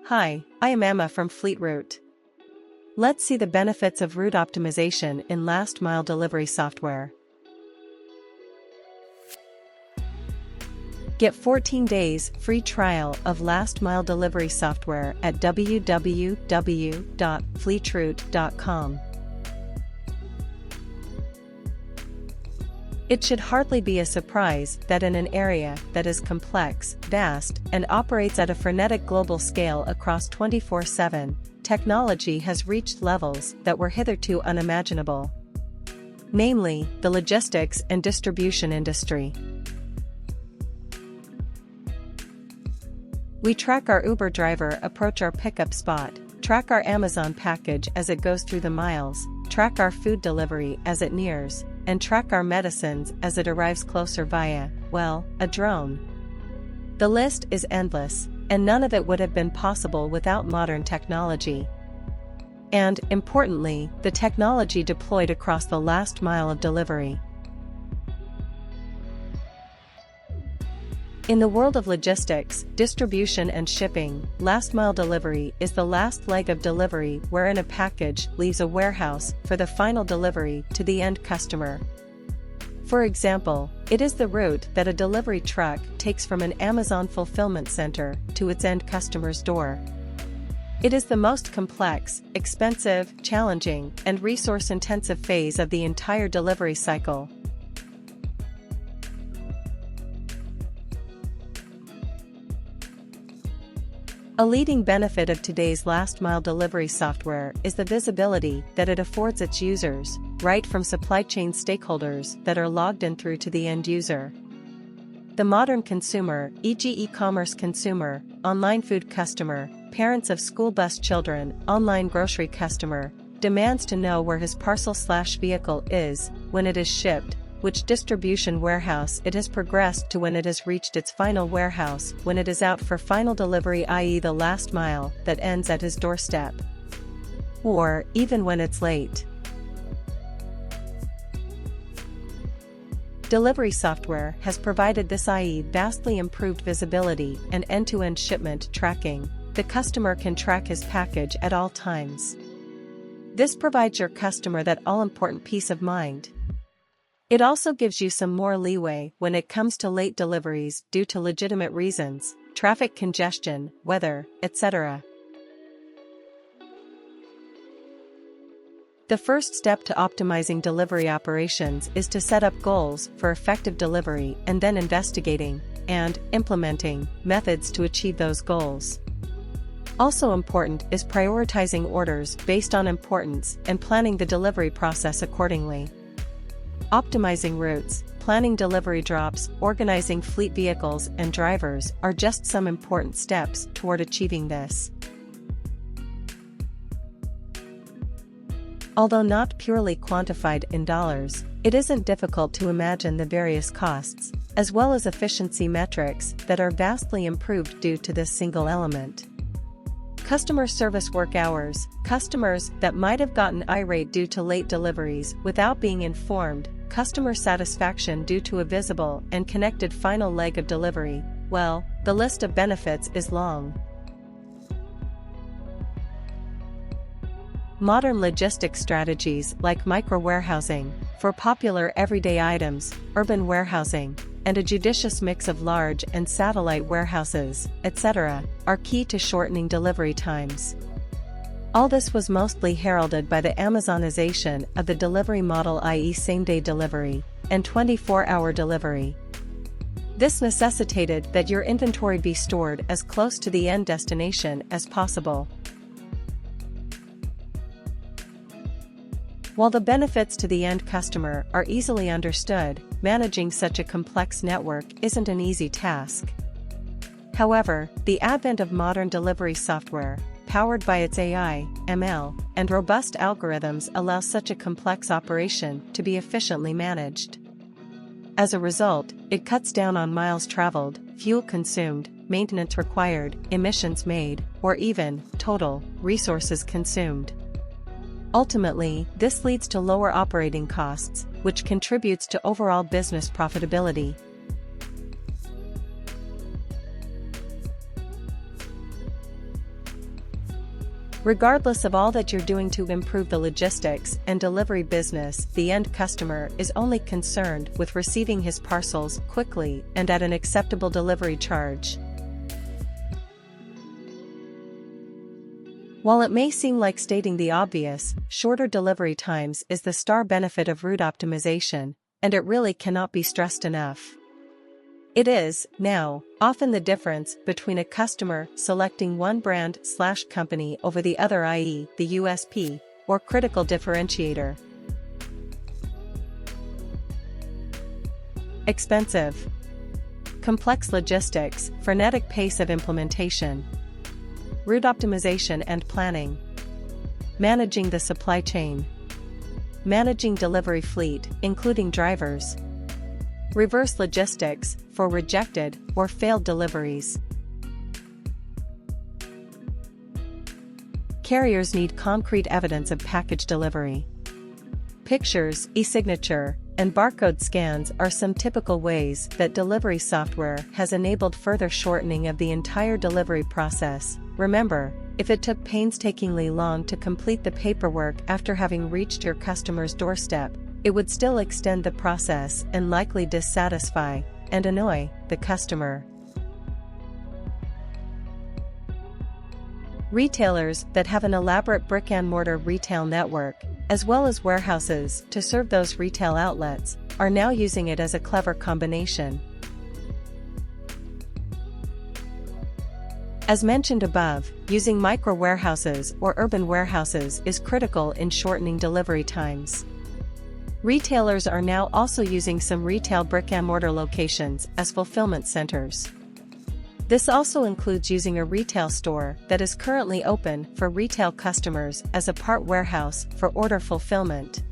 Hi, I am Emma from Fleet Route. Let's see the benefits of route optimization in last mile delivery software. Get 14 days free trial of last mile delivery software at www.fleetroute.com. It should hardly be a surprise that in an area that is complex, vast, and operates at a frenetic global scale across 24/7, technology has reached levels that were hitherto unimaginable. Namely, the logistics and distribution industry. We track our Uber driver approach our pickup spot, track our Amazon package as it goes through the miles, track our food delivery as it nears, and track our medicines as it arrives closer via, well, a drone. The list is endless, and none of it would have been possible without modern technology. And, importantly, the technology deployed across the last mile of delivery. In the world of logistics, distribution and shipping, last mile delivery is the last leg of delivery wherein a package leaves a warehouse for the final delivery to the end customer. For example, it is the route that a delivery truck takes from an Amazon fulfillment center to its end customer's door. It is the most complex, expensive, challenging, and resource-intensive phase of the entire delivery cycle. A leading benefit of today's last-mile delivery software is the visibility that it affords its users, right from supply chain stakeholders that are logged in through to the end user. The modern consumer, e.g. e-commerce consumer, online food customer, parents of school bus children, online grocery customer, demands to know where his parcel/vehicle is, when it is shipped, which distribution warehouse it has progressed to when it has reached its final warehouse, when it is out for final delivery, i.e. the last mile that ends at his doorstep. Or, even when it's late. Delivery software has provided this, i.e. vastly improved visibility and end-to-end shipment tracking. The customer can track his package at all times. This provides your customer that all-important peace of mind. It also gives you some more leeway when it comes to late deliveries due to legitimate reasons, traffic congestion, weather, etc. The first step to optimizing delivery operations is to set up goals for effective delivery and then investigating and implementing methods to achieve those goals. Also important is prioritizing orders based on importance and planning the delivery process accordingly. Optimizing routes, planning delivery drops, organizing fleet vehicles and drivers are just some important steps toward achieving this. Although not purely quantified in dollars, it isn't difficult to imagine the various costs, as well as efficiency metrics that are vastly improved due to this single element. Customer service work hours, customers that might have gotten irate due to late deliveries without being informed, customer satisfaction due to a visible and connected final leg of delivery. Well, the list of benefits is long. Modern logistics strategies like micro-warehousing, for popular everyday items, urban warehousing, and a judicious mix of large and satellite warehouses, etc., are key to shortening delivery times. All this was mostly heralded by the Amazonization of the delivery model, i.e. same-day delivery, and 24-hour delivery. This necessitated that your inventory be stored as close to the end destination as possible. While the benefits to the end customer are easily understood, managing such a complex network isn't an easy task. However, the advent of modern delivery software, powered by its AI, ML, and robust algorithms allows such a complex operation to be efficiently managed. As a result, it cuts down on miles traveled, fuel consumed, maintenance required, emissions made, or even, total, resources consumed. Ultimately, this leads to lower operating costs, which contributes to overall business profitability. Regardless of all that you're doing to improve the logistics and delivery business, the end customer is only concerned with receiving his parcels quickly and at an acceptable delivery charge. While it may seem like stating the obvious, shorter delivery times is the star benefit of route optimization, and it really cannot be stressed enough. It is, now, often the difference between a customer selecting one brand/company over the other, i.e., the USP, or critical differentiator. Expensive. Complex logistics, frenetic pace of implementation. Route optimization and planning. Managing the supply chain. Managing delivery fleet, including drivers. Reverse logistics, for rejected or failed deliveries. Carriers need concrete evidence of package delivery. Pictures, e-signature, and barcode scans are some typical ways that delivery software has enabled further shortening of the entire delivery process. Remember, if it took painstakingly long to complete the paperwork after having reached your customer's doorstep, it would still extend the process and likely dissatisfy and annoy the customer. Retailers that have an elaborate brick-and-mortar retail network, as well as warehouses to serve those retail outlets, are now using it as a clever combination. As mentioned above, using micro-warehouses or urban warehouses is critical in shortening delivery times. Retailers are now also using some retail brick-and-mortar locations as fulfillment centers. This also includes using a retail store that is currently open for retail customers as a part warehouse for order fulfillment.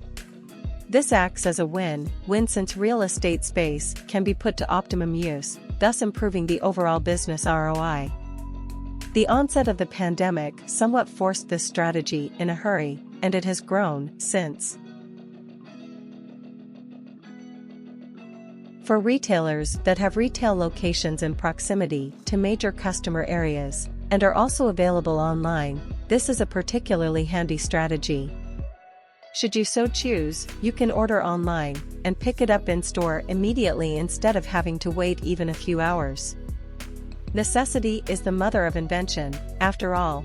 This acts as a win-win since real estate space can be put to optimum use, thus improving the overall business ROI. The onset of the pandemic somewhat forced this strategy in a hurry, and it has grown since. For retailers that have retail locations in proximity to major customer areas, and are also available online, this is a particularly handy strategy. Should you so choose, you can order online and pick it up in store immediately instead of having to wait even a few hours. Necessity is the mother of invention, after all.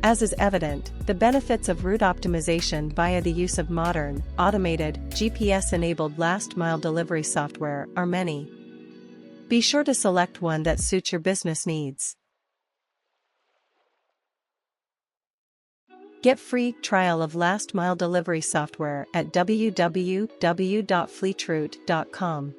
As is evident, the benefits of route optimization via the use of modern, automated, GPS-enabled last-mile delivery software are many. Be sure to select one that suits your business needs. Get free trial of last-mile delivery software at www.fleetroute.com.